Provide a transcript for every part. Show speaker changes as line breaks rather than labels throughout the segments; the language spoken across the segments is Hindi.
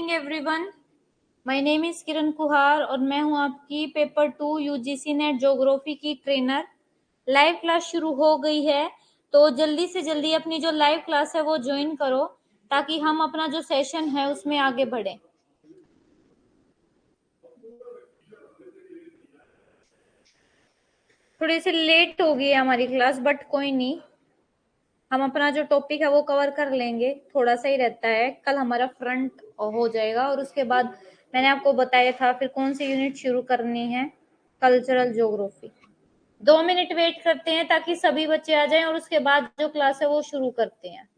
Morning everyone, my name is Kiran Kuhar और मैं हूं आपकी पेपर 2 यूजीसी नेट ज्योग्राफी की ट्रेनर। लाइव क्लास शुरू हो गई है, तो जल्दी से जल्दी अपनी जो लाइव क्लास है वो ज्वाइन करो ताकि हम अपना जो सेशन है उसमें आगे बढ़े। थोड़ी सी लेट हो गई है हमारी क्लास, बट कोई नहीं, हम अपना जो टॉपिक है वो कवर कर लेंगे। थोड़ा सा ही रहता है, कल हमारा फ्रंट हो जाएगा और उसके बाद मैंने आपको बताया था फिर कौन सी यूनिट शुरू करनी है, कल्चरल ज्योग्राफी। 2 मिनट वेट करते हैं ताकि सभी बच्चे आ जाएं और उसके बाद जो क्लास है वो शुरू करते हैं।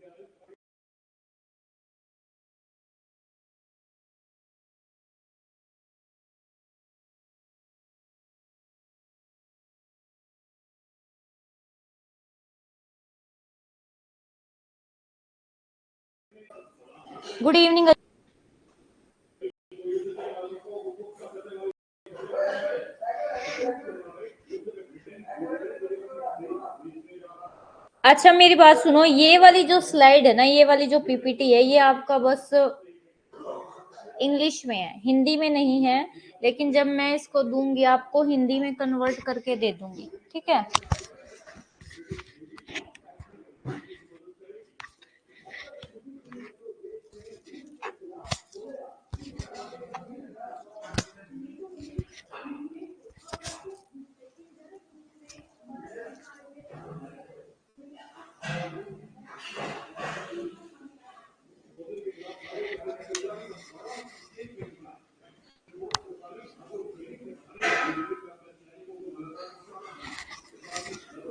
Good evening. अच्छा मेरी बात सुनो, ये वाली जो स्लाइड है ना, ये वाली जो पीपीटी है, ये आपका बस इंग्लिश में है, हिंदी में नहीं है। लेकिन जब मैं इसको दूंगी आपको हिंदी में कन्वर्ट करके दे दूंगी, ठीक है।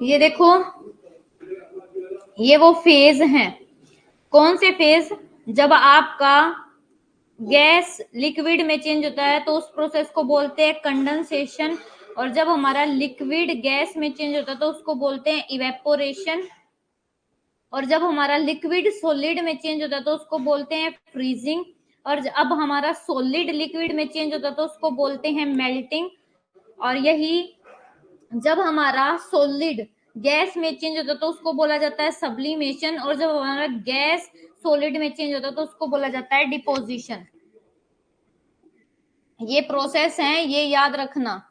ये देखो, ये वो फेज हैं। कौन से फेज? जब आपका गैस लिक्विड में चेंज होता है तो उस प्रोसेस को बोलते हैं कंडेंसेशन, और जब हमारा लिक्विड गैस में चेंज होता है तो उसको बोलते हैं इवेपोरेशन, और जब हमारा लिक्विड सॉलिड में चेंज होता है तो उसको बोलते हैं फ्रीजिंग, और अब हमारा सॉलिड लिक्विड में चेंज होता है तो उसको बोलते हैं मेल्टिंग, और यही जब हमारा सॉलिड गैस में चेंज होता है तो उसको बोला जाता है सब्लिमेशन, और जब हमारा गैस सॉलिड में चेंज होता है तो उसको बोला जाता है डिपोजिशन। ये प्रोसेस है, ये याद रखना।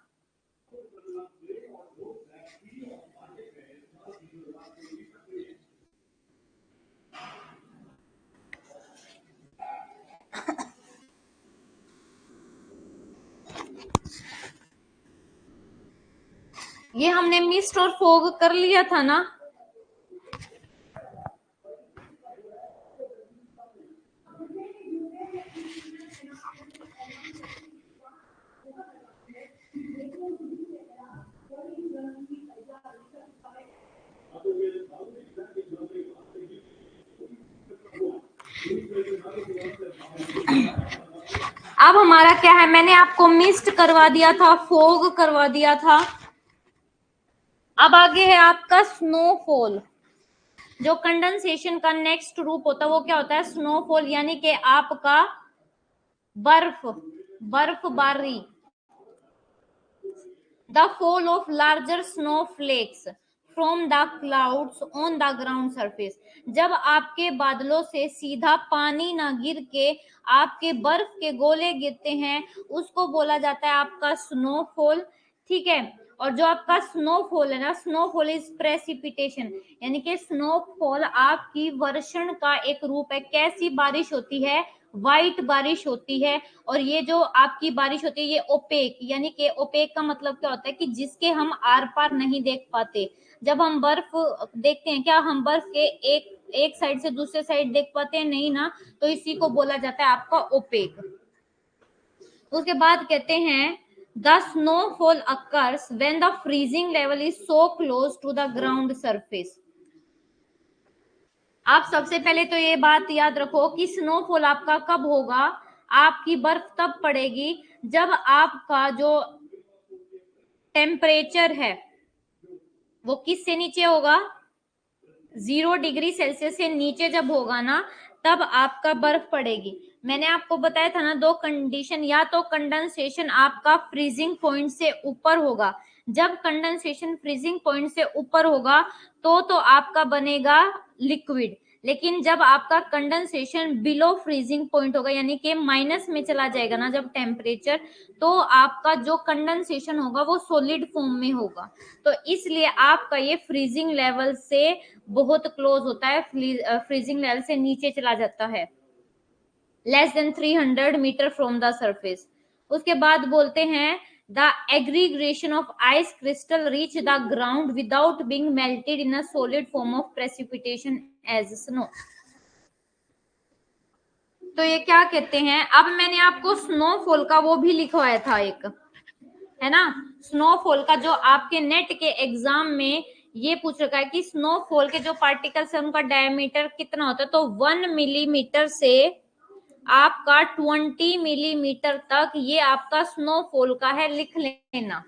ये हमने मिस्ट और फॉग कर लिया था ना। अब हमारा क्या है, मैंने आपको मिस्ट करवा दिया था, फॉग करवा दिया था। अब आगे है आपका स्नोफॉल। जो कंडेंसेशन का नेक्स्ट रूप होता है वो क्या होता है? स्नोफॉल, यानी कि आपका बर्फबारी। The fall of larger snowflakes from the clouds on the ground surface. जब आपके बादलों से सीधा पानी ना गिर के आपके बर्फ के गोले गिरते हैं उसको बोला जाता है आपका स्नोफॉल, ठीक है। और जो आपका स्नोफॉल है ना, स्नोफॉल इज प्रेसिपिटेशन, यानी कि स्नोफॉल आपकी वर्षण का एक रूप है। कैसी बारिश होती है? व्हाइट बारिश होती है। और ये जो आपकी बारिश होती है ये ओपेक, यानी कि ओपेक का मतलब क्या होता है कि जिसके हम आर पार नहीं देख पाते। जब हम बर्फ देखते हैं, क्या हम बर्फ के एक साइड से दूसरे साइड देख पाते हैं? नहीं ना, तो इसी को बोला जाता है आपका ओपेक। उसके बाद कहते हैं the snowfall occurs when the freezing level is so close to the ground surface. आप सबसे पहले तो ये बात याद रखो कि स्नोफॉल आपका कब होगा? आपकी बर्फ तब पड़ेगी जब आपका जो टेम्परेचर है वो किससे नीचे होगा? 0 डिग्री सेल्सियस से नीचे जब होगा ना, तब आपका बर्फ पड़ेगी। मैंने आपको बताया था ना, दो कंडीशन, या तो कंडेंसेशन आपका फ्रीजिंग पॉइंट से ऊपर होगा। जब कंडेंसेशन फ्रीजिंग पॉइंट से ऊपर होगा तो आपका बनेगा लिक्विड। लेकिन जब आपका कंडेंसेशन बिलो फ्रीजिंग पॉइंट होगा, यानी कि माइनस में चला जाएगा ना जब टेम्परेचर, तो आपका जो कंडेंसेशन होगा वो सॉलिड फॉर्म में होगा। तो इसलिए आपका ये फ्रीजिंग लेवल से बहुत क्लोज होता है, फ्रीजिंग लेवल से नीचे चला जाता है, less than 300 metre from the surface. उसके बाद बोलते हैं the aggregation of ice crystal reach the ground without being melted in a solid form of precipitation as snow. तो ये क्या कहते हैं, अब मैंने आपको स्नोफॉल का वो भी लिखवाया था एक, है ना, स्नोफॉल का जो आपके नेट के एग्जाम में ये पूछ रखा है कि स्नोफॉल के जो पार्टिकल्स है उनका डायमीटर कितना होता है, तो 1 मिलीमीटर से आपका 20 मिलीमीटर तक ये आपका स्नोफॉल का है, लिख लेना।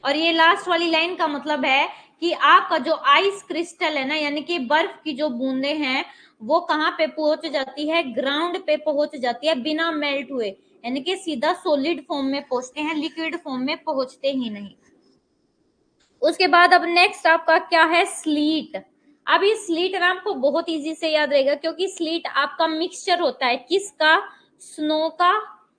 और ये लास्ट वाली लाइन का मतलब है कि आपका जो आइस क्रिस्टल है ना, यानी कि बर्फ की जो बूंदे हैं वो कहाँ पे पहुंच जाती है, ग्राउंड पे पहुंच जाती है बिना मेल्ट हुए, यानी कि सीधा सॉलिड फॉर्म में पहुंचते हैं, लिक्विड फॉर्म में पहुंचते ही नहीं। उसके बाद अब नेक्स्ट आपका क्या है, स्लीट। अब ये स्लीट ना आपको बहुत इजी से याद रहेगा, क्योंकि स्लीट आपका मिक्सचर होता है किसका, स्नो का,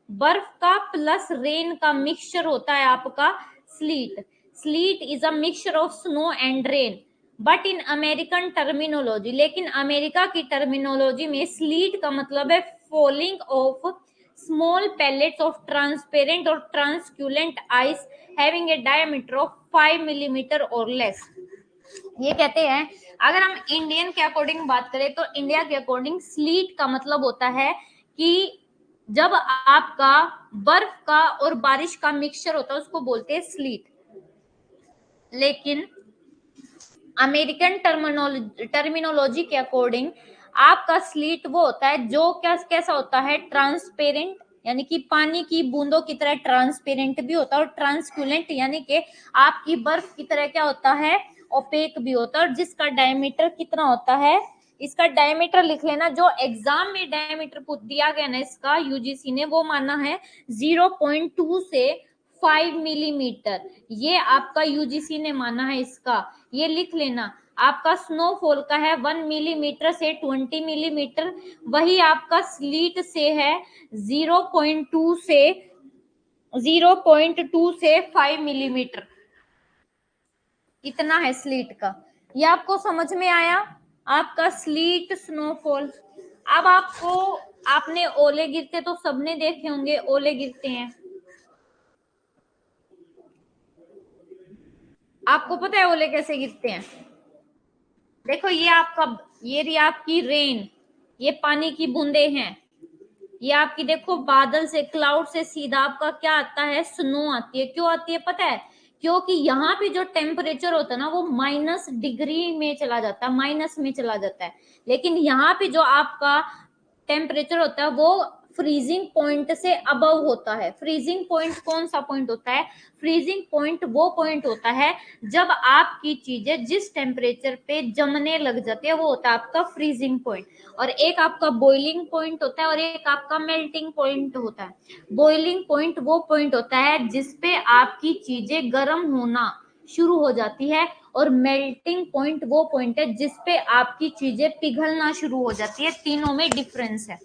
बर्फ का प्लस रेन का मिक्सचर होता है आपका slit. Slit is a mixture of snow and rain, but in American terminology, लेकिन अमेरिका की टर्मिनोलॉजी में स्लीट का मतलब है falling of small pellets of transparent or translucent ice having a diameter of 5 millimeter or less। ये कहते हैं, अगर हम इंडियन के अकॉर्डिंग बात करें तो इंडिया के अकॉर्डिंग स्लीट का मतलब होता है कि जब आपका बर्फ का और बारिश का मिक्सचर होता है उसको बोलते हैं स्लीट। लेकिन अमेरिकन टर्मिनोलॉजी के अकॉर्डिंग आपका स्लीट वो होता है जो कैसा होता है, ट्रांसपेरेंट, यानी कि पानी की बूंदों की तरह ट्रांसपेरेंट भी होता है, और ट्रांसक्यूलेंट यानी कि आपकी बर्फ की तरह क्या होता है, ओपेक भी होता है, और जिसका डायमीटर कितना होता है, इसका डायमीटर लिख लेना, जो एग्जाम में डायमीटर दिया गया ना इसका यूजीसी ने वो माना है 0.2 से 5 मिलीमीटर, ये आपका यूजीसी ने माना है इसका, ये लिख लेना। आपका स्नोफॉल का है 1 मिलीमीटर से 20 मिलीमीटर, वही आपका स्लीट से है 0.2 से 5 मिलीमीटर, इतना है स्लीट का। ये आपको समझ में आया, आपका स्लीट स्नोफॉल। अब आपको, आपने ओले गिरते तो सबने देखे होंगे, ओले गिरते हैं, आपको पता है ओले कैसे गिरते हैं, देखो ये आपका, ये रही आपकी रेन, ये पानी की बूंदे हैं, ये आपकी देखो बादल से, क्लाउड से सीधा आपका क्या आता है, स्नो आती है। क्यों आती है पता है, क्योंकि यहाँ पे जो टेम्परेचर होता है ना वो माइनस डिग्री में चला जाता है, माइनस में चला जाता है, लेकिन यहाँ पे जो आपका टेम्परेचर होता है वो फ्रीजिंग पॉइंट से अबव होता है। फ्रीजिंग पॉइंट कौन सा पॉइंट होता है, फ्रीजिंग पॉइंट वो पॉइंट होता है जब आपकी चीजें जिस टेम्परेचर पे जमने लग जाती है वो होता है आपका फ्रीजिंग पॉइंट। और एक आपका बॉइलिंग पॉइंट होता है और एक आपका मेल्टिंग पॉइंट होता है। बॉइलिंग पॉइंट वो पॉइंट होता है जिसपे आपकी चीजें गर्म होना शुरू हो जाती है, और मेल्टिंग पॉइंट वो पॉइंट है जिसपे आपकी चीजें पिघलना शुरू हो जाती है, तीनों में डिफरेंस है।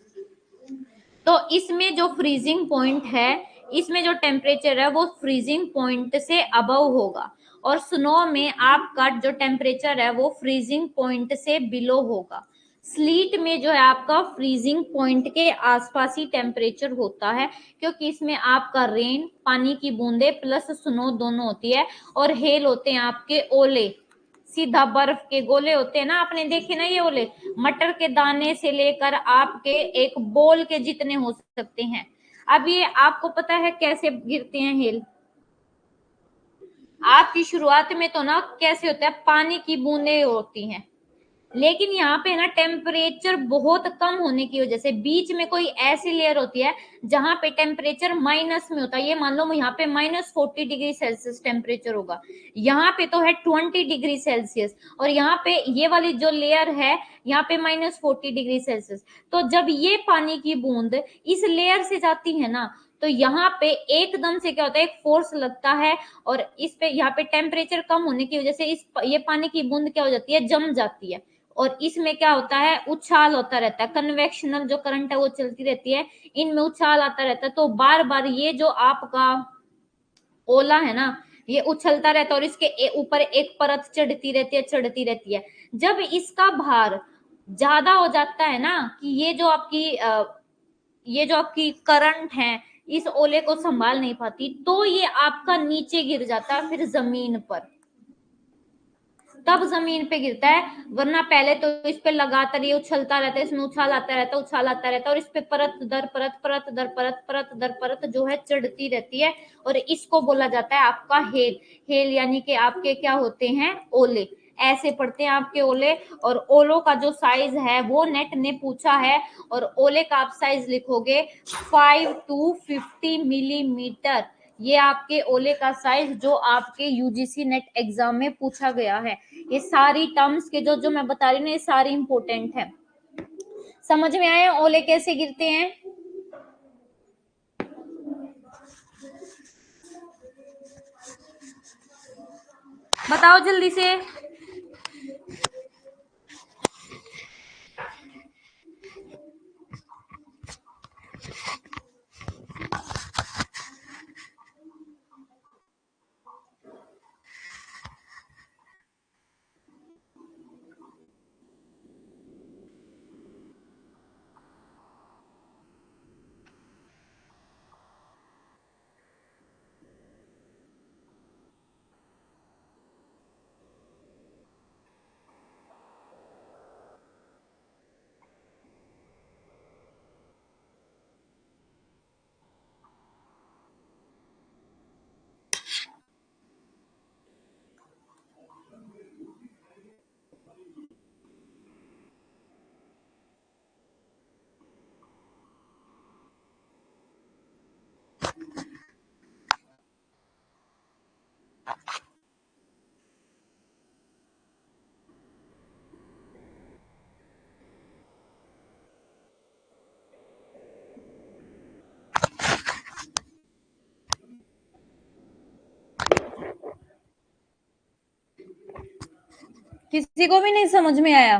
तो इसमें जो फ्रीजिंग पॉइंट है, इसमें जो टेम्परेचर है वो फ्रीजिंग पॉइंट से अबव होगा, और स्नो में आपका जो टेम्परेचर है वो फ्रीजिंग पॉइंट से बिलो होगा। स्लीट में जो है आपका फ्रीजिंग पॉइंट के आसपास ही टेम्परेचर होता है, क्योंकि इसमें आपका रेन, पानी की बूंदे प्लस स्नो दोनों होती है, और हेल होते हैं आपके ओले, सीधा बर्फ के गोले होते हैं ना, आपने देखे ना ये ओले, मटर के दाने से लेकर आपके एक बॉल के जितने हो सकते हैं। अब ये आपको पता है कैसे गिरते हैं हेल, आपकी शुरुआत में तो ना कैसे होता है, पानी की बूंदे होती हैं, लेकिन यहाँ पे ना टेम्परेचर बहुत कम होने की वजह से बीच में कोई ऐसी लेयर होती है जहां पे टेम्परेचर माइनस में होता है। ये मान लो यहाँ पे -40 डिग्री सेल्सियस टेम्परेचर होगा, यहाँ पे तो है 20 डिग्री सेल्सियस, और यहाँ पे ये वाली जो लेयर है यहाँ पे -40 डिग्री सेल्सियस। तो जब ये पानी की बूंद इस लेयर से जाती है ना, तो यहाँ पे एकदम से क्या होता है, एक फोर्स लगता है और इस पे यहाँ पे टेम्परेचर कम होने की वजह से ये पानी की बूंद क्या हो जाती है, जम जाती है और इसमें क्या होता है, उछाल होता रहता है, कन्वेक्शनल जो करंट है वो चलती रहती है, इनमें उछाल आता रहता है। तो बार बार ये जो आपका ओला है ना, ये उछलता रहता है और इसके ऊपर एक परत चढ़ती रहती है, चढ़ती रहती है। जब इसका भार ज्यादा हो जाता है ना, कि ये जो आपकी करंट है इस ओले को संभाल नहीं पाती, तो ये आपका नीचे गिर जाता है फिर जमीन पर, तब जमीन पे गिरता है। वरना पहले तो इस पे लगातार ये उछलता रहता है, इसमें उछाल आता रहता है, उछाल आता रहता है और इस पे परत दर परत, परत दर परत, परत दर परत जो है चढ़ती रहती है और इसको बोला जाता है आपका हेल। हेल यानी कि आपके क्या होते हैं, ओले, ऐसे पड़ते हैं आपके ओले। और ओलों का जो साइज है वो नेट ने पूछा है, और ओले का आप साइज लिखोगे 5 to 50 मिलीमीटर। ये आपके ओले का साइज जो आपके यूजीसी नेट एग्जाम में पूछा गया है। ये सारी टर्म्स के जो मैं बता रही हूँ ये सारी इंपॉर्टेंट है। समझ में आए ओले कैसे गिरते हैं? बताओ जल्दी से। किसी को भी नहीं समझ में आया?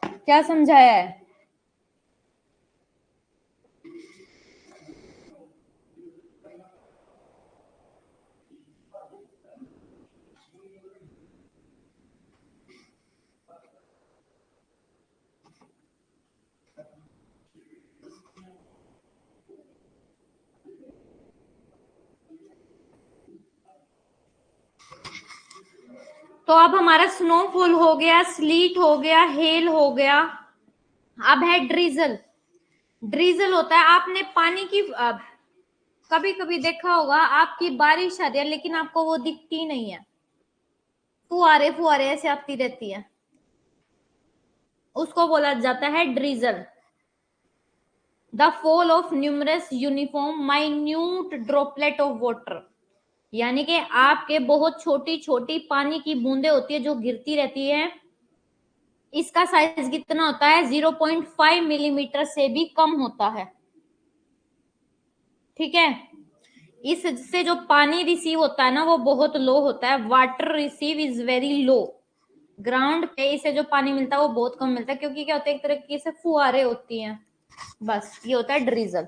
क्या समझाया है? तो अब हमारा स्नोफॉल हो गया, स्लीट हो गया, हेल हो गया। अब है ड्रिजल। ड्रिजल होता है, आपने पानी की कभी कभी देखा होगा, आपकी बारिश आ रही है लेकिन आपको वो दिखती नहीं है, फुहारे फुहारे ऐसे आती रहती है, उसको बोला जाता है drizzle. The fall of numerous uniform minute droplet of water, यानी कि आपके बहुत छोटी छोटी पानी की बूंदे होती है जो गिरती रहती है। इसका साइज कितना होता है, 0.5 मिलीमीटर से भी कम होता है। ठीक है, इससे जो पानी रिसीव होता है ना वो बहुत लो होता है। Water receive is very low, ground पे इसे जो पानी मिलता है वो बहुत कम मिलता है, क्योंकि क्या होता है, एक तरीके से फुहारे होती हैं। बस ये होता है ड्रिजल।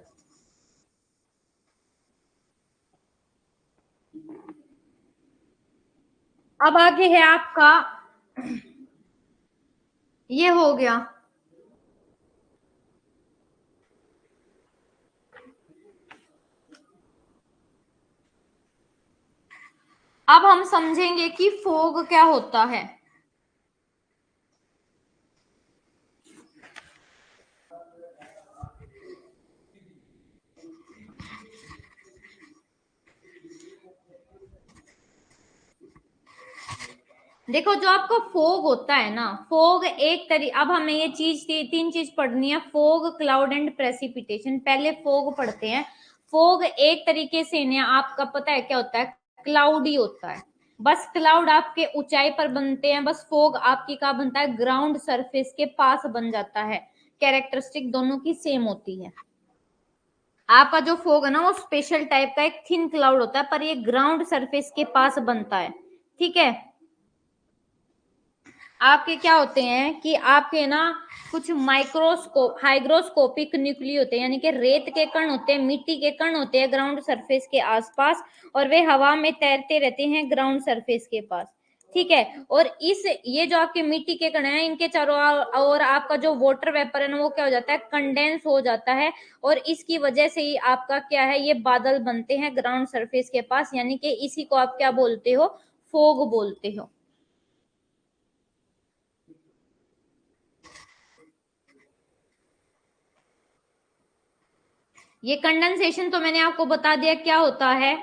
अब आगे है आपका, ये हो गया। अब हम समझेंगे कि फोग क्या होता है। देखो जो आपका फोग होता है ना, फोग एक अब हमें ये चीज तीन चीज पढ़नी है, फोग, क्लाउड एंड प्रेसिपिटेशन। पहले फोग पढ़ते हैं। फोग एक तरीके से ना, आपका पता है क्या होता है, क्लाउडी होता है। बस क्लाउड आपके ऊंचाई पर बनते हैं, बस फोग आपकी का बनता है ग्राउंड सरफेस के पास बन जाता है। कैरेक्टरिस्टिक दोनों की सेम होती है। आपका जो फॉग है ना वो स्पेशल टाइप का एक थिन क्लाउड होता है, पर ये ग्राउंड सरफेस के पास बनता है। ठीक है, आपके क्या होते हैं कि आपके ना कुछ माइक्रोस्कोप हाइग्रोस्कोपिक न्यूक्ली होते हैं, यानी कि रेत के कण होते हैं, मिट्टी के कण होते हैं ग्राउंड सरफेस के आसपास, और वे हवा में तैरते रहते हैं ग्राउंड सरफेस के पास। ठीक है, और इस ये जो आपके मिट्टी के कण हैं इनके चारों और आपका जो वाटर वेपर है ना वो क्या हो जाता है, कंडेंस हो जाता है, और इसकी वजह से ही आपका क्या है, ये बादल बनते हैं ग्राउंड सरफेस के पास, यानी कि इसी को आप क्या बोलते हो, फोग बोलते हो। ये कंडेंसेशन तो मैंने आपको बता दिया क्या होता है,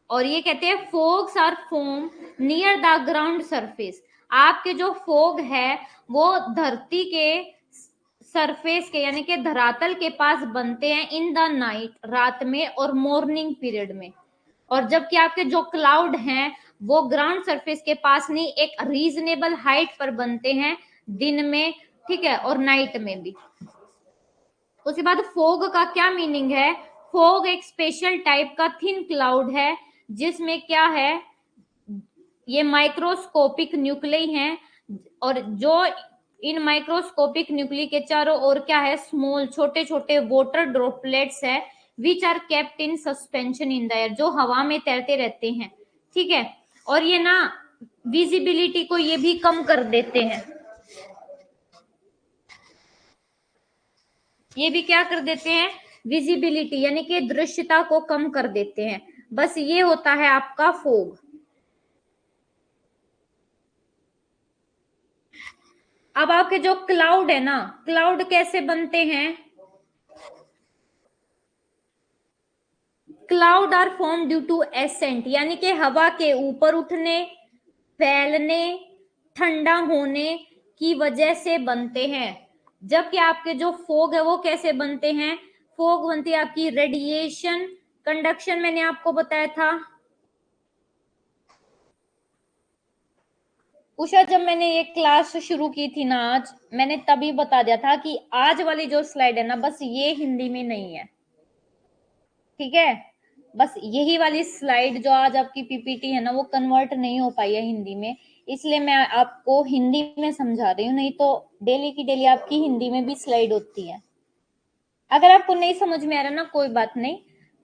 और ये कहते हैं fogs are form near the ground surface. आपके जो फोग है वो धरती के सरफेस के यानी कि धरातल के पास बनते हैं इन द नाइट, रात में, और मॉर्निंग पीरियड में। और जबकि आपके जो क्लाउड हैं वो ग्राउंड सरफेस के पास नहीं, एक रीजनेबल हाइट पर बनते हैं दिन में, ठीक है, और नाइट में भी। उसके बाद फोग का क्या मीनिंग है, फोग एक स्पेशल टाइप का थिन क्लाउड है जिसमें क्या है, ये माइक्रोस्कोपिक न्यूक्ली हैं, और जो इन माइक्रोस्कोपिक न्यूक्ली के चारों ओर क्या है, स्मॉल छोटे छोटे वाटर ड्रॉपलेट्स है, which are kept in suspension in the air, जो हवा में तैरते रहते हैं। ठीक है, और ये ना विजिबिलिटी को ये भी कम कर देते हैं, ये भी क्या कर देते हैं, विजिबिलिटी यानी कि दृश्यता को कम कर देते हैं। बस ये होता है आपका फोग। अब आपके जो क्लाउड है ना, क्लाउड कैसे बनते हैं, cloud are form due to ascent, यानी कि हवा के ऊपर उठने, फैलने, ठंडा होने की वजह से बनते हैं। जबकि आपके जो फोग है वो कैसे बनते हैं, फोग बनती है आपकी रेडिएशन, कंडक्शन मैंने आपको बताया था। उषा, जब मैंने ये क्लास शुरू की थी ना आज, मैंने तभी बता दिया था कि आज वाली जो स्लाइड है ना बस ये हिंदी में नहीं है। ठीक है, बस यही वाली स्लाइड जो आज आपकी पीपीटी है ना वो कन्वर्ट नहीं हो पाई है हिंदी में, इसलिए मैं आपको हिंदी में समझा रही हूँ, नहीं तो डेली की डेली आपकी हिंदी में भी स्लाइड होती है। अगर आपको नहीं समझ में आ रहा ना कोई बात नहीं,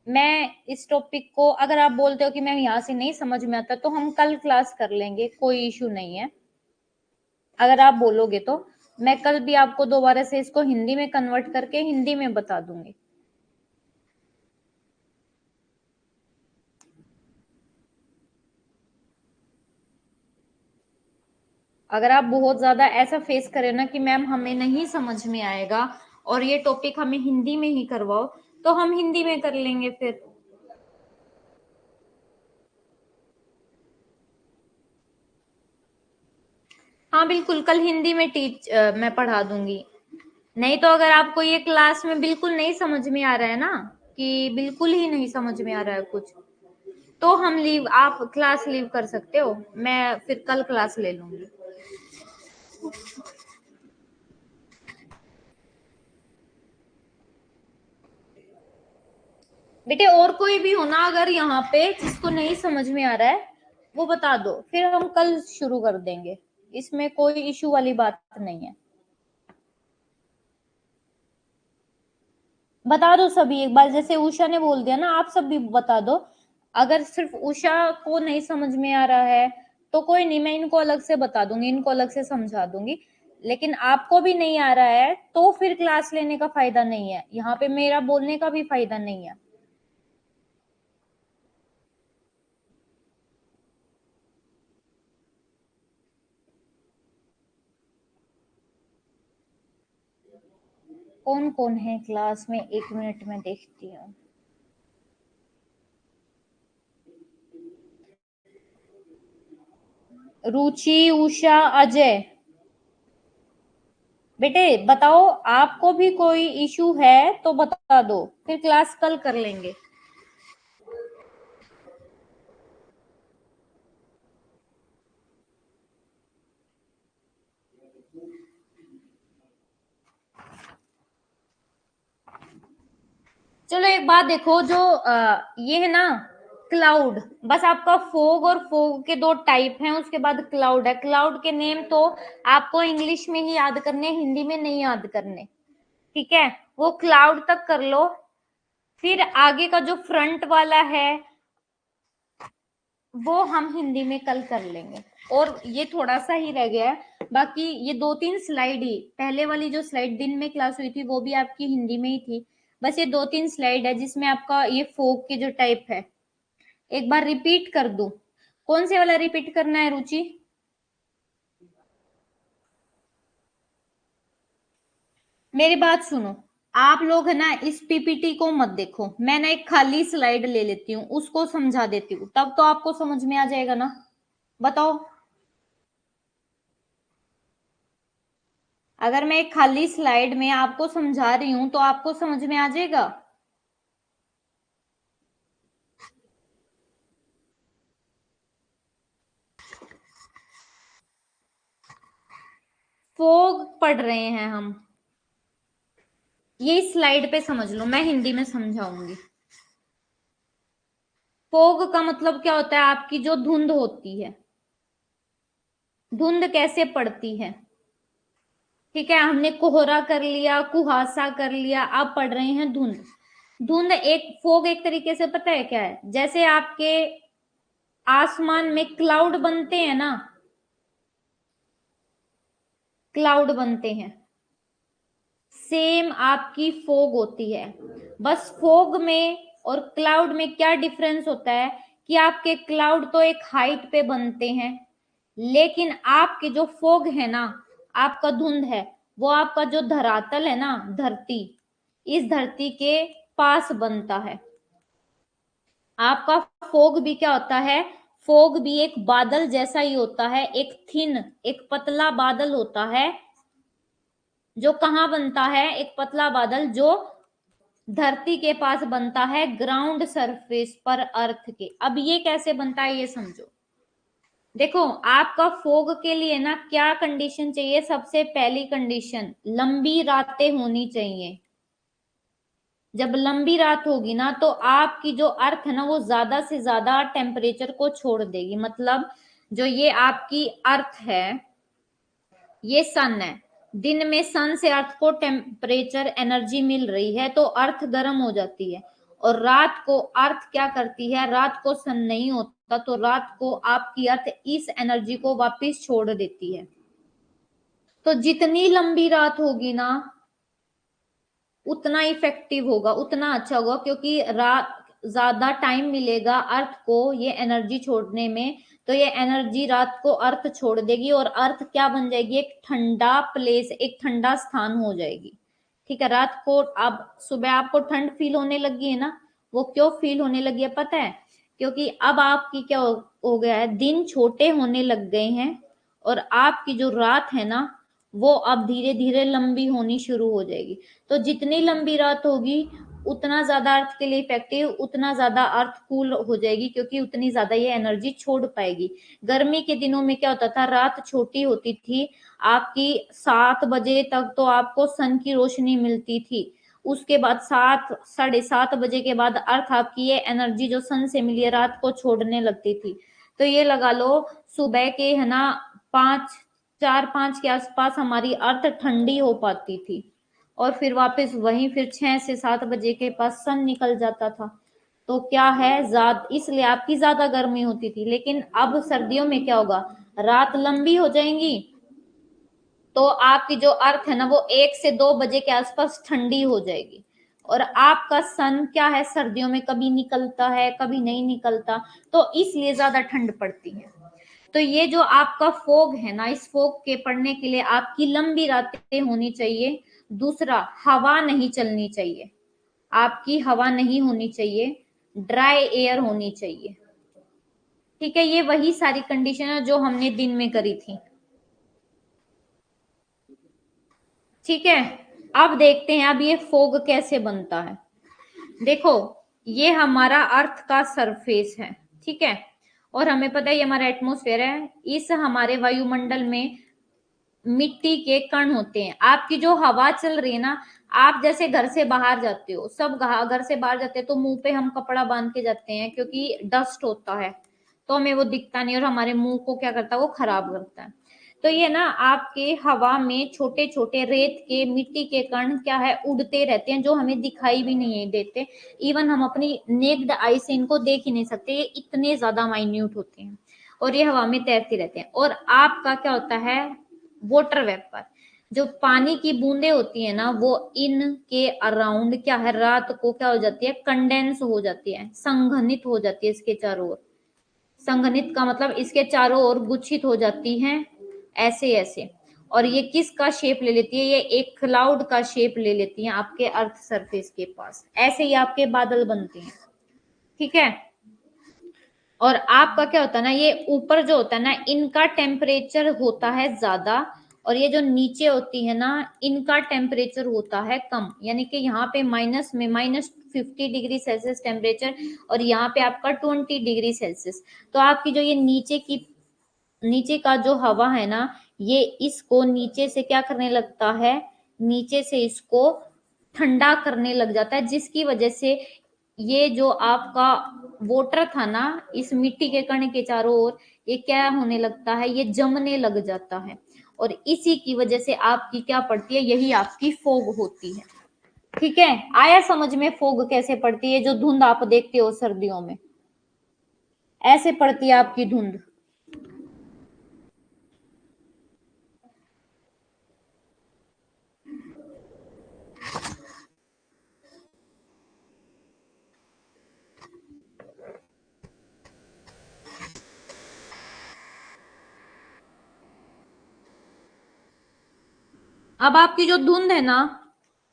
मैं इस टॉपिक को, अगर आप बोलते हो कि मैं यहाँ से नहीं समझ में आता तो हम कल क्लास कर लेंगे, कोई इशू नहीं है। अगर आप बोलोगे तो मैं कल भी आपको दोबारा से इसको हिंदी में कन्वर्ट करके हिंदी में बता दूंगी। अगर आप बहुत ज्यादा ऐसा फेस करें ना कि मैम हमें नहीं समझ में आएगा और ये टॉपिक हमें हिंदी में ही करवाओ, तो हम हिंदी में कर लेंगे फिर। हाँ बिल्कुल, कल हिंदी में मैं पढ़ा दूंगी। नहीं तो अगर आपको ये क्लास में बिल्कुल नहीं समझ में आ रहा है ना, कि बिल्कुल ही नहीं समझ में आ रहा है कुछ, तो हम लीव, आप क्लास लीव कर सकते हो, मैं फिर कल क्लास ले लूंगी। बेटे और कोई भी हो ना अगर यहाँ पे जिसको नहीं समझ में आ रहा है वो बता दो, फिर हम कल शुरू कर देंगे, इसमें कोई इशू वाली बात नहीं है। बता दो सभी एक बार, जैसे उषा ने बोल दिया ना, आप सब भी बता दो। अगर सिर्फ उषा को नहीं समझ में आ रहा है तो कोई नहीं, मैं इनको अलग से बता दूंगी, इनको अलग से समझा दूंगी। लेकिन आपको भी नहीं आ रहा है तो फिर क्लास लेने का फायदा नहीं है, यहाँ पे मेरा बोलने का भी फायदा नहीं है। कौन कौन है क्लास में, एक मिनट में देखती हूँ। रुचि, उषा, अजय। बेटे बताओ, आपको भी कोई इशू है तो बता दो, फिर क्लास कल कर लेंगे। चलो एक बात देखो, जो ये है ना क्लाउड, बस आपका फोग और फोग के दो टाइप हैं, उसके बाद क्लाउड है। क्लाउड के नेम तो आपको इंग्लिश में ही याद करने, हिंदी में नहीं याद करने, ठीक है? वो क्लाउड तक कर लो, फिर आगे का जो फ्रंट वाला है वो हम हिंदी में कल कर लेंगे। और ये थोड़ा सा ही रह गया है, बाकी ये 2-3 स्लाइड ही, पहले वाली जो स्लाइड दिन में क्लास हुई थी वो भी आपकी हिंदी में ही थी। बस ये 2-3 स्लाइड है जिसमें आपका ये फोक के जो टाइप है, एक बार रिपीट कर दूं। कौन से वाला रिपीट करना है रुचि? मेरी बात सुनो, आप लोग है ना इस पीपीटी को मत देखो, मैं ना एक खाली स्लाइड ले लेती हूँ, उसको समझा देती हूँ, तब तो आपको समझ में आ जाएगा ना। बताओ, अगर मैं एक खाली स्लाइड में आपको समझा रही हूं तो आपको समझ में आ जाएगा। फोग पढ़ रहे हैं हम, ये स्लाइड पे समझ लो, मैं हिंदी में समझाऊंगी। फोग का मतलब क्या होता है? आपकी जो धुंध होती है, धुंध कैसे पड़ती है, ठीक है? हमने कोहरा कर लिया, कुहासा कर लिया, अब पढ़ रहे हैं धुंध। धुंध एक फोग एक तरीके से पता है क्या है? जैसे आपके आसमान में क्लाउड बनते हैं ना, क्लाउड बनते हैं, सेम आपकी फोग होती है। बस फोग में और क्लाउड में क्या डिफरेंस होता है कि आपके क्लाउड तो एक हाइट पे बनते हैं, लेकिन आपके जो फोग है ना, आपका धुंध है, वो आपका जो धरातल है ना, धरती, इस धरती के पास बनता है। आपका फोग भी क्या होता है? फोग भी एक बादल जैसा ही होता है, एक थिन, एक पतला बादल होता है, जो कहाँ बनता है? एक पतला बादल जो धरती के पास बनता है, ग्राउंड सरफेस पर, अर्थ के। अब ये कैसे बनता है ये समझो। देखो, आपका फोग के लिए ना क्या कंडीशन चाहिए? सबसे पहली कंडीशन, लंबी रातें होनी चाहिए। जब लंबी रात होगी ना तो आपकी जो अर्थ है ना वो ज्यादा से ज्यादा टेम्परेचर को छोड़ देगी। मतलब जो ये आपकी अर्थ है, ये सन है, दिन में सन से अर्थ को टेम्परेचर एनर्जी मिल रही है तो अर्थ गर्म हो जाती है, और रात को अर्थ क्या करती है? रात को सन नहीं होता तो रात को आपकी अर्थ इस एनर्जी को वापस छोड़ देती है। तो जितनी लंबी रात होगी ना उतना इफेक्टिव होगा, उतना अच्छा होगा, क्योंकि रात ज्यादा टाइम मिलेगा अर्थ को ये एनर्जी छोड़ने में, तो ये एनर्जी रात को अर्थ छोड़ देगी और अर्थ क्या बन जाएगी? एक ठंडा प्लेस, एक ठंडा स्थान हो जाएगी। ठीक है? रात को अब सुबह आपको ठंड फील होने लगी है ना, वो क्यों फील होने लगी है पता है? क्योंकि अब आपकी क्या हो गया है, दिन छोटे होने लग गए हैं, और आपकी जो रात है ना वो अब धीरे धीरे लंबी होनी शुरू हो जाएगी। तो जितनी लंबी रात होगी उतना ज्यादा अर्थ के लिए इफेक्टिव, उतना ज्यादा अर्थ कूल हो जाएगी, क्योंकि उतनी ज्यादा ये एनर्जी छोड़ पाएगी। गर्मी के दिनों में क्या होता था? रात छोटी होती थी, आपकी 7 बजे तक तो आपको सन की रोशनी मिलती थी, उसके बाद 7, 7:30 बजे के बाद अर्थ आपकी ये एनर्जी जो सन से मिली है रात को छोड़ने लगती थी। तो ये लगा लो सुबह के है ना 4-5 के आसपास हमारी अर्थ ठंडी हो पाती थी, और फिर वापस वहीं फिर 6 से 7 बजे के पास सन निकल जाता था। तो क्या है, ज्यादा इसलिए आपकी ज्यादा गर्मी होती थी। लेकिन अब सर्दियों में क्या होगा? रात लंबी हो जाएंगी तो आपकी जो अर्थ है ना वो 1 से 2 बजे के आसपास ठंडी हो जाएगी, और आपका सन क्या है, सर्दियों में कभी निकलता है कभी नहीं निकलता, तो इसलिए ज्यादा ठंड पड़ती है। तो ये जो आपका फोग है ना, इस फोग के पड़ने के लिए आपकी लंबी रातें होनी चाहिए। दूसरा, हवा नहीं चलनी चाहिए, आपकी हवा नहीं होनी चाहिए, ड्राई एयर होनी चाहिए। ठीक है? ये वही सारी कंडीशन है जो हमने दिन में करी थी। ठीक है? अब देखते हैं अब ये फोग कैसे बनता है। देखो, ये हमारा अर्थ का सरफेस है, ठीक है? और हमें पता है ये हमारा एटमॉस्फेयर है। इस हमारे वायुमंडल में मिट्टी के कण होते हैं। आपकी जो हवा चल रही है ना, आप जैसे घर से बाहर जाते हो, सब घर से बाहर जाते हैं तो मुंह पे हम कपड़ा बांध के जाते हैं क्योंकि डस्ट होता है, तो हमें वो दिखता नहीं और हमारे मुंह को क्या करता है, वो खराब करता है। तो ये ना आपके हवा में छोटे छोटे रेत के, मिट्टी के कण क्या है, उड़ते रहते हैं, जो हमें दिखाई भी नहीं देते। इवन हम अपनी नेक्ड आई से इनको देख ही नहीं सकते, ये इतने ज्यादा माइन्यूट होते हैं और ये हवा में तैरते रहते हैं। और आपका क्या होता है, वाटर वेपर, जो पानी की बूंदे होती है ना, वो इनके अराउंड क्या है, रात को क्या हो जाती है, कंडेंस हो जाती है, संघनित हो जाती है इसके चारों ओर। संघनित का मतलब इसके चारों ओर गुच्छित हो जाती हैं, ऐसे ऐसे। और ये किसका शेप ले लेती है, ये एक क्लाउड का शेप ले लेती है आपके अर्थ सरफेस के पास। ऐसे ही आपके बादल बनते हैं, ठीक है। और आपका क्या होता है ना, ये ऊपर जो होता है ना, इनका टेम्परेचर होता है ज्यादा, और ये जो नीचे होती है ना, इनका टेम्परेचर होता है कम। यानी कि यहाँ पे माइनस में -50 डिग्री सेल्सियस टेम्परेचर, और यहाँ पे आपका 20 डिग्री सेल्सियस। तो आपकी जो ये नीचे का जो हवा है ना, ये इसको नीचे से क्या करने लगता है, नीचे से इसको ठंडा करने लग जाता है, जिसकी वजह से ये जो आपका वाटर था ना, इस मिट्टी के कण के चारों ओर, ये क्या होने लगता है, ये जमने लग जाता है। और इसी की वजह से आपकी क्या पड़ती है, यही आपकी फोग होती है। ठीक है, आया समझ में फोग कैसे पड़ती है? जो धुंध आप देखते हो सर्दियों में, ऐसे पड़ती है आपकी धुंध। अब आपकी जो धुंध है ना,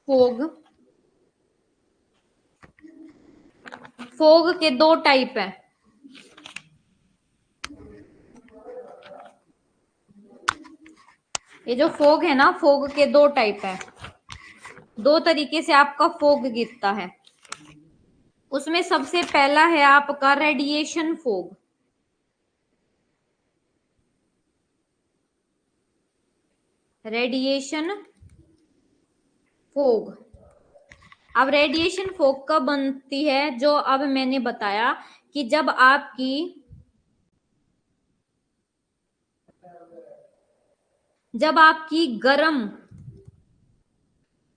फोग, फोग के दो टाइप है। ये जो फोग है ना, फोग के दो टाइप है। दो तरीके से आपका फोग गिरता है। उसमें सबसे पहला है आपका रेडिएशन फोग। Radiation fog. अब रेडिएशन फोग कब बनती है, जो अब मैंने बताया कि जब आपकी गर्म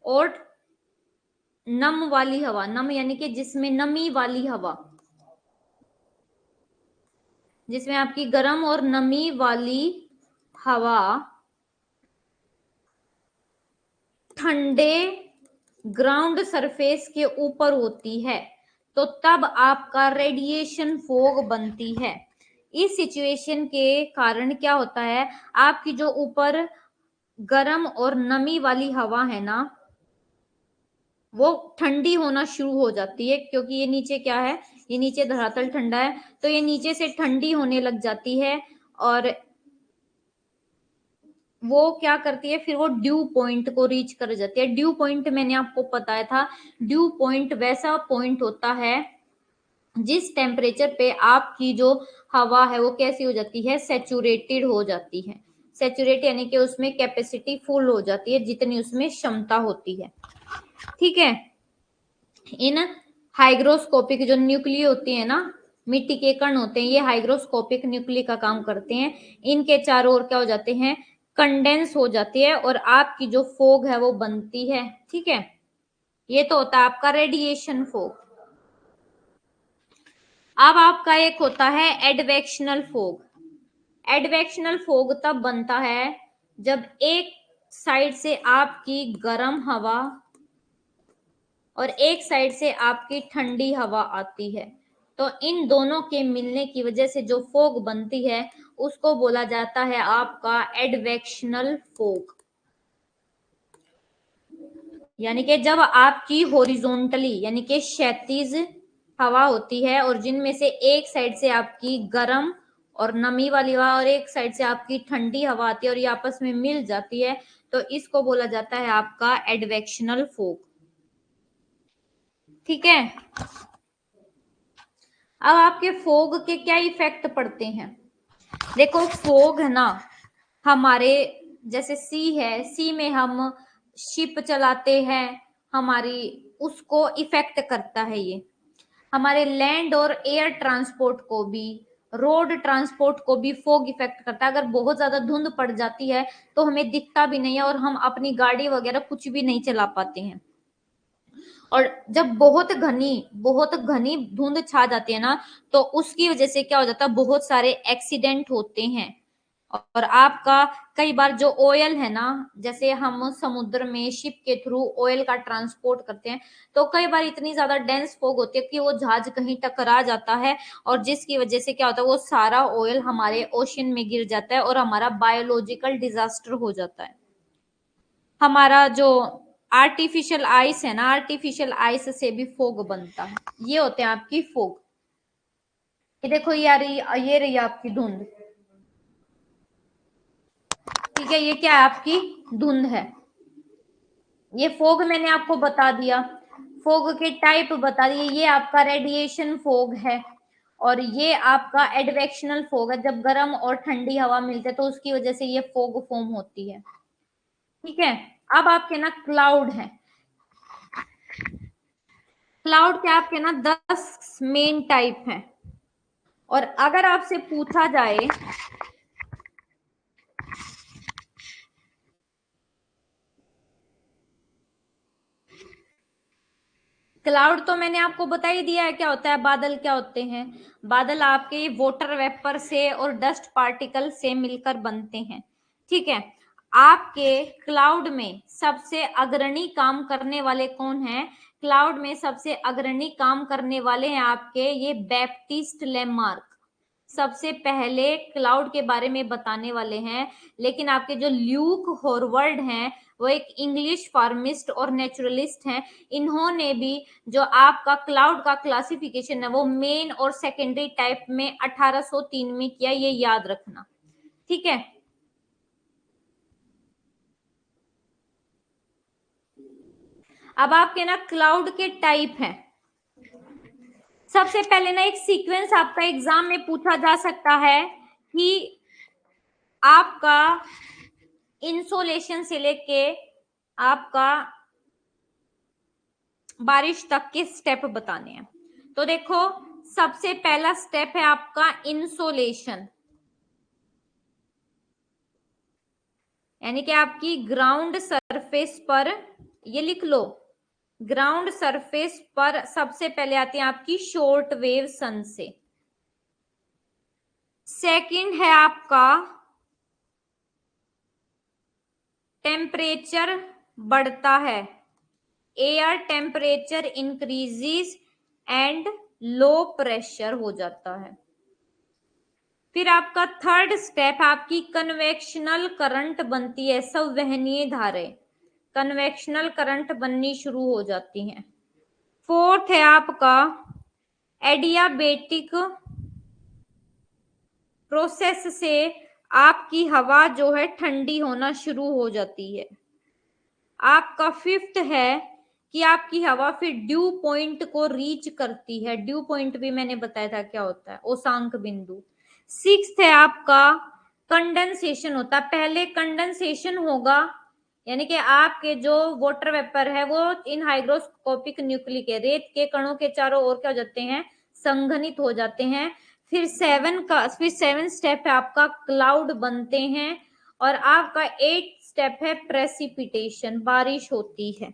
और नम वाली हवा, नम यानी कि जिसमें नमी वाली हवा, जिसमें आपकी गर्म और नमी वाली हवा ठंडे ग्राउंड सरफेस के ऊपर होती है, तो तब आपका रेडिएशन फोग बनती है। इस सिचुएशन के कारण क्या होता है, आपकी जो ऊपर गर्म और नमी वाली हवा है ना, वो ठंडी होना शुरू हो जाती है, क्योंकि ये नीचे क्या है, ये नीचे धरातल ठंडा है, तो ये नीचे से ठंडी होने लग जाती है। और वो क्या करती है, फिर वो ड्यू पॉइंट को रीच कर जाती है। ड्यू पॉइंट मैंने आपको बताया था, ड्यू पॉइंट वैसा पॉइंट होता है जिस टेम्परेचर पे आपकी जो हवा है वो कैसी हो जाती है, सेचुरेटेड हो जाती है। सेचुरेट यानी कि उसमें कैपेसिटी फुल हो जाती है, जितनी उसमें क्षमता होती है। ठीक है। इन हाइग्रोस्कोपिक जो न्यूक्ली होती है ना, मिट्टी के कण होते हैं, ये हाइग्रोस्कोपिक न्यूक्ली का काम करते हैं। इनके चारों ओर क्या हो जाते हैं, कंडेंस हो जाती है, और आपकी जो फोग है वो बनती है। ठीक है, ये तो होता है आपका रेडिएशन फोग। अब आपका एक होता है एडवेक्शनल फोग। एडवेक्शनल फोग तब बनता है जब एक साइड से आपकी गर्म हवा और एक साइड से आपकी ठंडी हवा आती है, तो इन दोनों के मिलने की वजह से जो फोग बनती है उसको बोला जाता है आपका एडवेक्शनल फोग। यानी कि जब आपकी हॉरिजॉन्टली यानी कि क्षैतिज हवा होती है, और जिनमें से एक साइड से आपकी गर्म और नमी वाली हवा और एक साइड से आपकी ठंडी हवा आती है और ये आपस में मिल जाती है, तो इसको बोला जाता है आपका एडवेक्शनल फोग। ठीक है। अब आपके फोग के क्या इफेक्ट पड़ते हैं? देखो, फोग है ना, हमारे जैसे सी है, सी में हम शिप चलाते हैं, हमारी उसको इफेक्ट करता है ये। हमारे लैंड और एयर ट्रांसपोर्ट को भी, रोड ट्रांसपोर्ट को भी फॉग इफेक्ट करता है। अगर बहुत ज्यादा धुंध पड़ जाती है तो हमें दिखता भी नहीं है और हम अपनी गाड़ी वगैरह कुछ भी नहीं चला पाते हैं। और जब बहुत घनी धुंध छा जाती है ना, तो उसकी वजह से क्या हो जाता है, बहुत सारे एक्सीडेंट होते हैं। और आपका कई बार जो ऑयल है ना, जैसे हम समुद्र में शिप के थ्रू ऑयल का ट्रांसपोर्ट करते हैं, तो कई बार इतनी ज्यादा डेंस फॉग होती है कि वो जहाज कहीं टकरा जाता है, और जिसकी वजह से क्या होता है, वो सारा ऑयल हमारे ओशन में गिर जाता है और हमारा बायोलॉजिकल डिजास्टर हो जाता है। हमारा जो आर्टिफिशियल आइस है ना, आर्टिफिशियल आइस से भी फोग बनता है। ये होते हैं आपकी फोग। ये देखो ये रही आपकी धुंध। ठीक है, ये क्या है, आपकी धुंध है। ये फोग मैंने आपको बता दिया, फोग के टाइप बता दिए। ये आपका रेडिएशन फोग है, और ये आपका एडवेक्शनल फोग है। जब गर्म और ठंडी हवा मिलते हैं तो उसकी वजह से ये फोग फॉर्म होती है। ठीक है, अब आपके ना क्लाउड है। क्लाउड के आपके ना 10 मेन टाइप हैं। और अगर आपसे पूछा जाए, क्लाउड तो मैंने आपको बता ही दिया है क्या होता है। बादल क्या होते हैं, बादल आपके वाटर वेपर से और डस्ट पार्टिकल से मिलकर बनते हैं। ठीक है, आपके क्लाउड में सबसे अग्रणी काम करने वाले कौन हैं? क्लाउड में सबसे अग्रणी काम करने वाले हैं आपके ये बैप्टिस्ट लैमार्क। सबसे पहले क्लाउड के बारे में बताने वाले हैं। लेकिन आपके जो ल्यूक हॉरवर्ड हैं, वो एक इंग्लिश फार्मिस्ट और नेचुरलिस्ट हैं। इन्होंने भी जो आपका क्लाउड का क्लासिफिकेशन है वो मेन और सेकेंडरी टाइप में 1803 में किया, ये याद रखना। ठीक है, अब आपके ना क्लाउड के टाइप हैं। सबसे पहले ना एक सीक्वेंस आपका एग्जाम में पूछा जा सकता है कि आपका इंसोलेशन से लेके आपका बारिश तक के स्टेप बताने हैं। तो देखो, सबसे पहला स्टेप है आपका इंसोलेशन, यानी कि आपकी ग्राउंड सरफेस पर, ये लिख लो, ग्राउंड सरफेस पर सबसे पहले आती है आपकी शॉर्ट वेव सन से। सेकंड है आपका टेम्परेचर बढ़ता है, air temperature increases and low pressure हो जाता है। फिर आपका थर्ड स्टेप आपकी कन्वेक्शनल करंट बनती है, संवहनीय धाराएं कन्वेक्शनल करंट बननी शुरू हो जाती हैं। फोर्थ है आपका एडियाबेटिक प्रोसेस से आपकी हवा जो है ठंडी होना शुरू हो जाती है। आपका फिफ्थ है कि आपकी हवा फिर ड्यू पॉइंट को रीच करती है। ड्यू पॉइंट भी मैंने बताया था क्या होता है, ओसांक बिंदु। सिक्स्थ है आपका कंडेंसेशन होता है। पहले कंडेंसेशन होगा, यानी कि आपके जो वाटर वेपर है वो इन हाइग्रोस्कोपिक न्यूक्लिक रेत के कणों के चारों ओर क्या हो जाते हैं, संघनित हो जाते हैं। फिर सेवन स्टेप है आपका क्लाउड बनते हैं। और आपका 8 स्टेप है प्रेसिपिटेशन, बारिश होती है।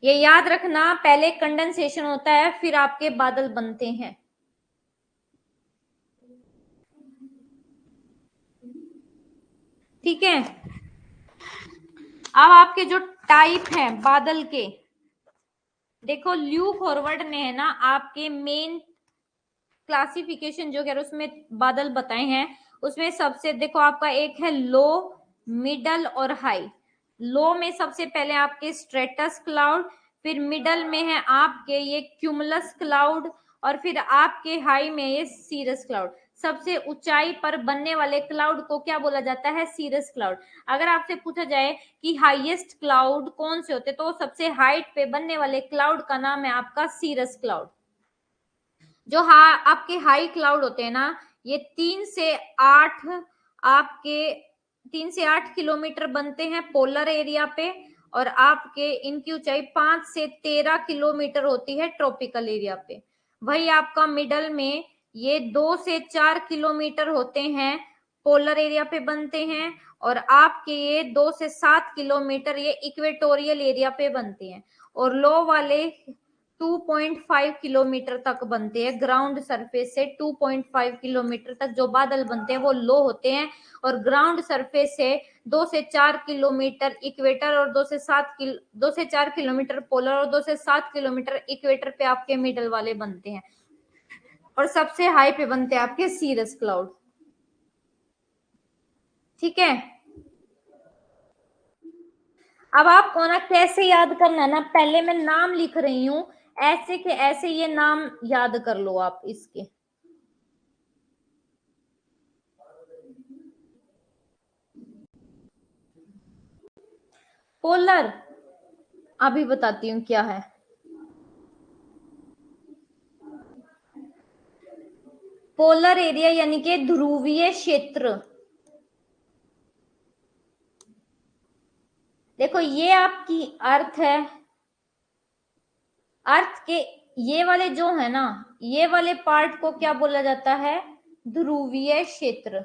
ये याद रखना, पहले कंडेंसेशन होता है फिर आपके बादल बनते हैं। ठीक है, अब आपके जो टाइप हैं बादल के, देखो ल्यूक हॉरवर्ड ने है ना आपके मेन क्लासिफिकेशन जो है उसमें बादल बताए हैं। उसमें सबसे देखो आपका एक है लो, मिडल और हाई। लो में सबसे पहले आपके स्ट्रेटस क्लाउड, फिर मिडल में है आपके ये क्यूमुलस क्लाउड, और फिर आपके हाई में ये सीरस क्लाउड। सबसे ऊंचाई पर बनने वाले क्लाउड को क्या बोला जाता है, सीरस क्लाउड। अगर आपसे पूछा जाए कि हाईएस्ट क्लाउड कौन से होते, तो सबसे हाइट पे बनने वाले क्लाउड का नाम है आपका सीरस क्लाउड। जो आपके हाई क्लाउड होते हैं ना, ये 3 से 8 आपके से 8 किलोमीटर बनते हैं पोलर एरिया पे, और आपके इनकी ऊंचाई 5 से 13 किलोमीटर होती है ट्रॉपिकल एरिया पे। वही आपका मिडल में ये 2 से 4 किलोमीटर होते हैं, पोलर एरिया पे बनते हैं, और आपके ये 2 से 7 किलोमीटर ये इक्वेटोरियल एरिया पे बनते हैं, और लो वाले 2.5 किलोमीटर तक बनते हैं। ग्राउंड सरफेस से 2.5 किलोमीटर तक जो बादल बनते हैं वो लो होते हैं, और ग्राउंड सरफेस से 2 से 4 किलोमीटर इक्वेटर, और 2 से 4 किलोमीटर पोलर, और 2 से 7 किलोमीटर इक्वेटर पे आपके मिडल वाले बनते हैं, और सबसे हाई पे बनते हैं आपके सीरस क्लाउड। ठीक है, अब आपको ना कैसे याद करना है ना, पहले मैं नाम लिख रही हूं, ऐसे के ऐसे ये नाम याद कर लो आप इसके। पोलर अभी बताती हूँ क्या है। पोलर एरिया यानी कि ध्रुवीय क्षेत्र। देखो ये आपकी अर्थ है, अर्थ के ये वाले जो है ना, ये वाले पार्ट को क्या बोला जाता है, ध्रुवीय क्षेत्र।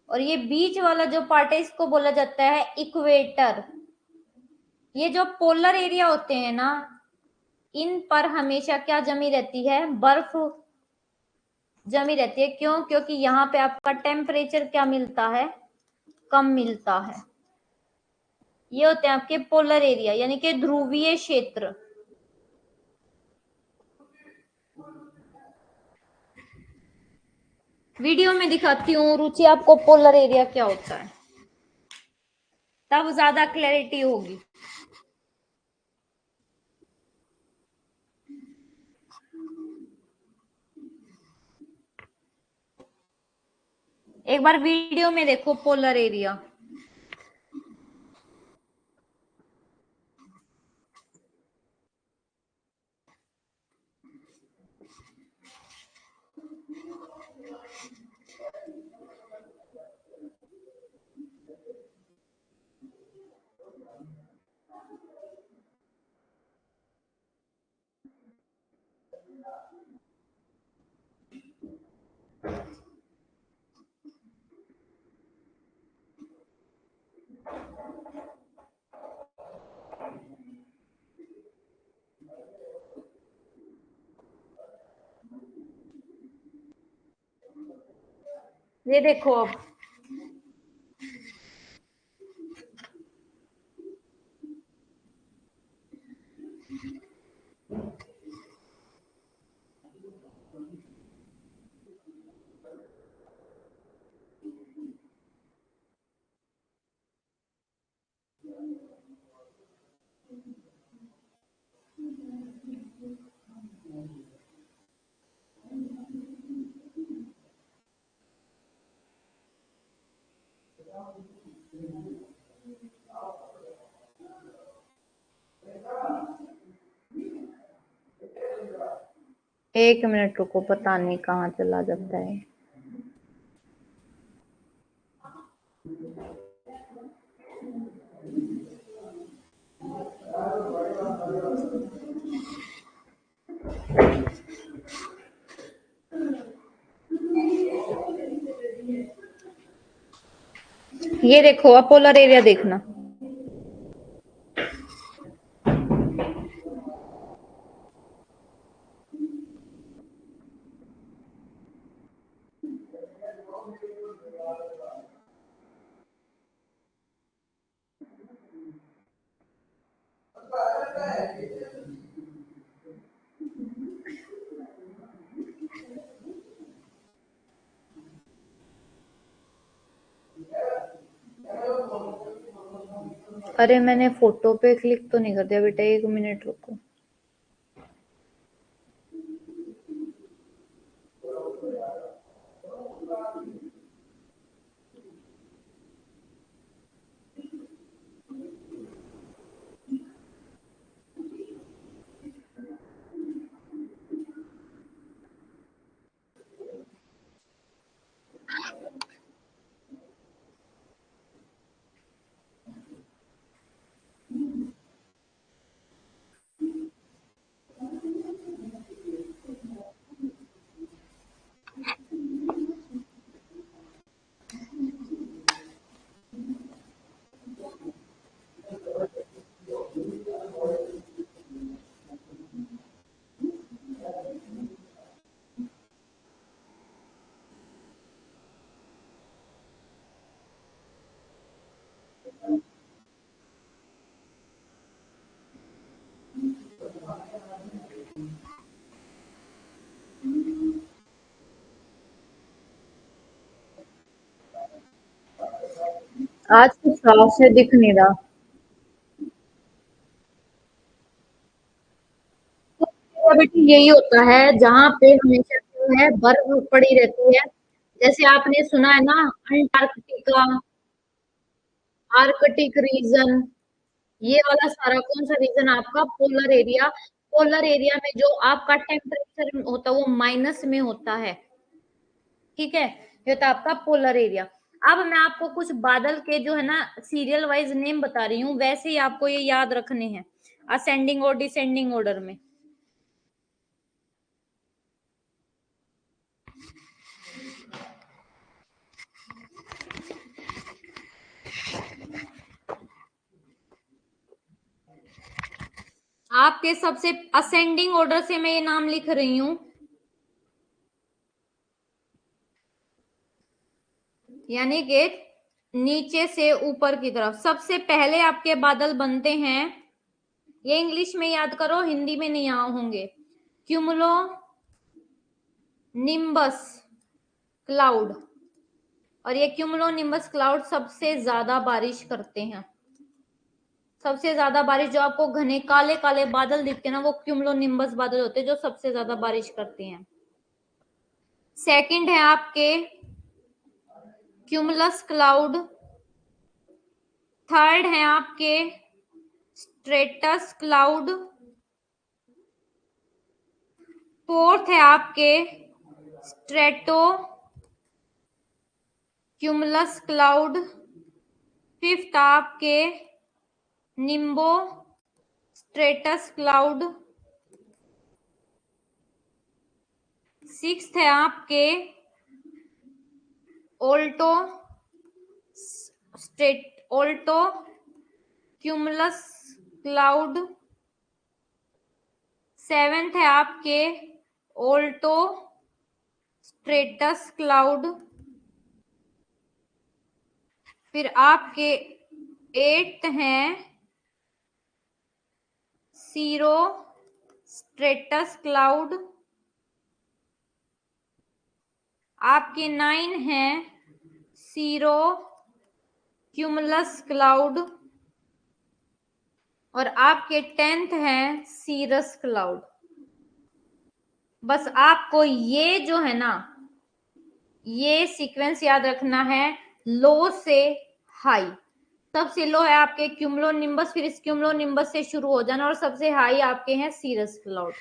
और ये बीच वाला जो पार्ट है इसको बोला जाता है इक्वेटर। ये जो पोलर एरिया होते हैं ना, इन पर हमेशा क्या जमी रहती है, बर्फ जमी रहती है। क्यों? क्योंकि यहाँ पे आपका टेम्परेचर क्या मिलता है, कम मिलता है। ये होते हैं आपके पोलर एरिया यानी कि ध्रुवीय क्षेत्र। वीडियो में दिखाती हूँ रुचि आपको पोलर एरिया क्या होता है, तब ज्यादा क्लैरिटी होगी। एक बार वीडियो में देखो पोलर एरिया। ये देखो अब, एक मिनट रुको, पता नहीं कहाँ चला जाता है। ये देखो अब पोलर एरिया देखना। अरे मैंने फोटो पे क्लिक तो नहीं कर दिया बेटा, एक मिनट रुको। आज कुछ साफ से दिख नहीं रहा। तो बेटी यही होता है जहाँ पे हमेशा जो है बर्फ पड़ी रहती है। जैसे आपने सुना है ना, अंटार्कटिका, आर्कटिक रीजन, ये वाला सारा कौन सा रीजन आपका? Polar area. पोलर एरिया में जो आपका टेम्परेचर होता है वो माइनस में होता है। ठीक है, ये तो आपका पोलर एरिया। अब मैं आपको कुछ बादल के जो है ना सीरियल वाइज नेम बता रही हूँ, वैसे ही आपको ये याद रखने हैं असेंडिंग और डिसेंडिंग ऑर्डर में। आपके सबसे असेंडिंग ऑर्डर से मैं ये नाम लिख रही हूं, यानी कि नीचे से ऊपर की तरफ सबसे पहले आपके बादल बनते हैं। ये इंग्लिश में याद करो, हिंदी में नहीं होंगे। Cumulo nimbus cloud. और ये क्यूमुलो निम्बस क्लाउड सबसे ज्यादा बारिश करते हैं। सबसे ज्यादा बारिश जो आपको घने काले काले बादल दिखते हैं ना, वो क्यूमुलो निम्बस बादल होते हैं जो सबसे ज्यादा बारिश करते हैं। सेकंड है आपके क्यूमुलस क्लाउड। थर्ड है आपके स्ट्रेटस क्लाउड। फोर्थ है आपके स्ट्रेटो क्यूमुलस क्लाउड। फिफ्थ आपके निम्बो स्ट्रेटस क्लाउड। सिक्स्थ है आपके Alto Alto cumulus cloud. Seventh है आपके ओल्टो स्ट्रेटस क्लाउड। फिर आपके एट्थ हैं सीरो स्ट्रेटस क्लाउड। आपके नाइन हैं सीरो क्यूमुलस क्लाउड। और आपके टेंथ हैं सीरस क्लाउड। बस आपको ये जो है ना, ये सीक्वेंस याद रखना है, लो से हाई। सबसे लो है आपके क्यूमुलो निम्बस, फिर इस क्यूमुलो निम्बस से शुरू हो जाना, और सबसे हाई आपके हैं सीरस क्लाउड।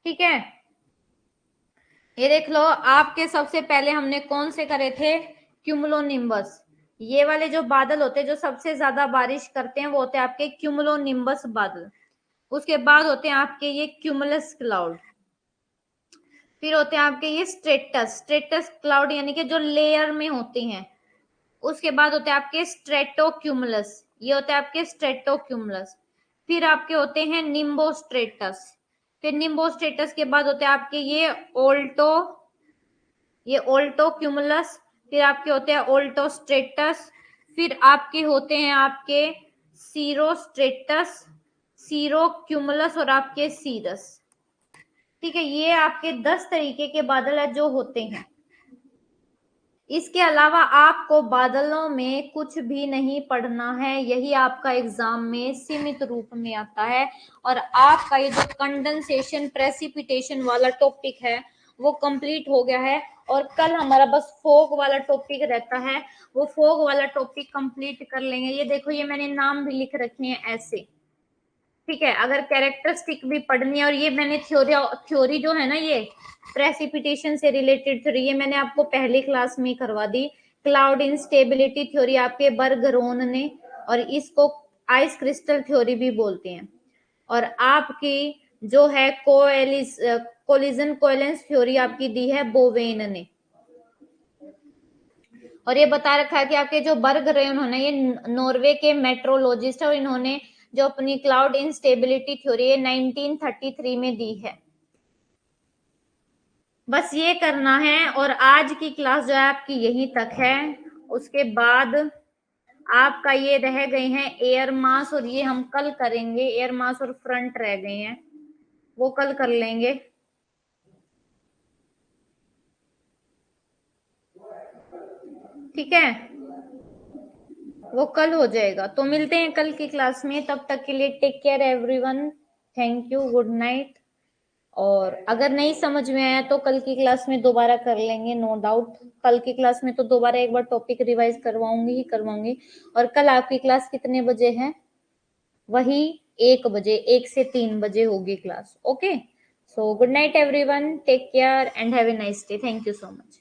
ठीक है, ये देख लो, आपके सबसे पहले हमने कौन से करे थे? Cumulo nimbus. ये वाले जो बादल होते हैं जो सबसे ज्यादा बारिश करते हैं वो होते हैं आपके क्यूमुलो निम्बस बादल। उसके बाद होते हैं आपके ये क्यूमुलस क्लाउड। फिर होते हैं आपके ये स्ट्रेटस स्ट्रेटस क्लाउड, यानी कि जो लेयर में होते हैं। उसके बाद होते हैं आपके स्ट्रेटोक्यूमुलस, ये होते हैं आपके स्ट्रेटोक्यूमुलस। फिर आपके होते हैं निम्बोस्ट्रेटस। फिर निम्बोस्ट्रेटस के बाद होते हैं आपके ये ओल्टो क्यूमुलस। फिर आपके होते हैं ओल्टोस्ट्रेटस। फिर आपके होते हैं आपके सीरोस्ट्रेटस, सीरो क्यूमुलस और आपके सीरस। ठीक है, ये आपके 10 तरीके के बादल है जो होते हैं। इसके अलावा आपको बादलों में कुछ भी नहीं पढ़ना है, यही आपका एग्जाम में सीमित रूप में आता है। और आपका ये जो कंडेंसेशन प्रेसिपिटेशन वाला टॉपिक है वो कंप्लीट हो गया है। और कल हमारा बस फोग वाला टॉपिक रहता है, वो फोग वाला टॉपिक कंप्लीट कर लेंगे। ये देखो, ये मैंने नाम भी लिख रखे हैं ऐसे। ठीक है, अगर कैरेक्टरिस्टिक भी पढ़नी है, और ये मैंने थ्योरी जो है ना, ये प्रेसिपिटेशन से रिलेटेड थ्योरी, ये मैंने आपको पहली क्लास में करवा दी। क्लाउड इंस्टेबिलिटी थ्योरी आपके बर्गरोन ने, और इसको आइस क्रिस्टल थ्योरी भी बोलते हैं। और आपकी जो है कोलिजन कोएलेंस थ्योरी आपकी दी है बोवेन ने। और ये बता रखा है कि आपके जो बर्ग रहे उन्होंने, ये नॉर्वे के मेट्रोलॉजिस्ट है, और इन्होंने जो अपनी क्लाउड इंस्टेबिलिटी थ्योरी है 1933 में दी है। बस ये करना है, और आज की क्लास जो है आपकी यहीं तक है। उसके बाद आपका ये रह गए हैं एयर मास, और ये हम कल करेंगे। एयर मास और फ्रंट रह गए हैं, वो कल कर लेंगे। ठीक है, वो कल हो जाएगा। तो मिलते हैं कल की क्लास में, तब तक के लिए take care everyone, thank you, good night. और अगर नहीं समझ में आया तो कल की क्लास में दोबारा कर लेंगे, नो डाउट। कल की क्लास में तो दोबारा एक बार टॉपिक रिवाइज करवाऊंगी ही करवाऊंगी। और कल आपकी क्लास कितने बजे है? वही 1 बजे, 1 से 3 बजे होगी class. Okay, so good night everyone, take care and have a nice day, thank you so much.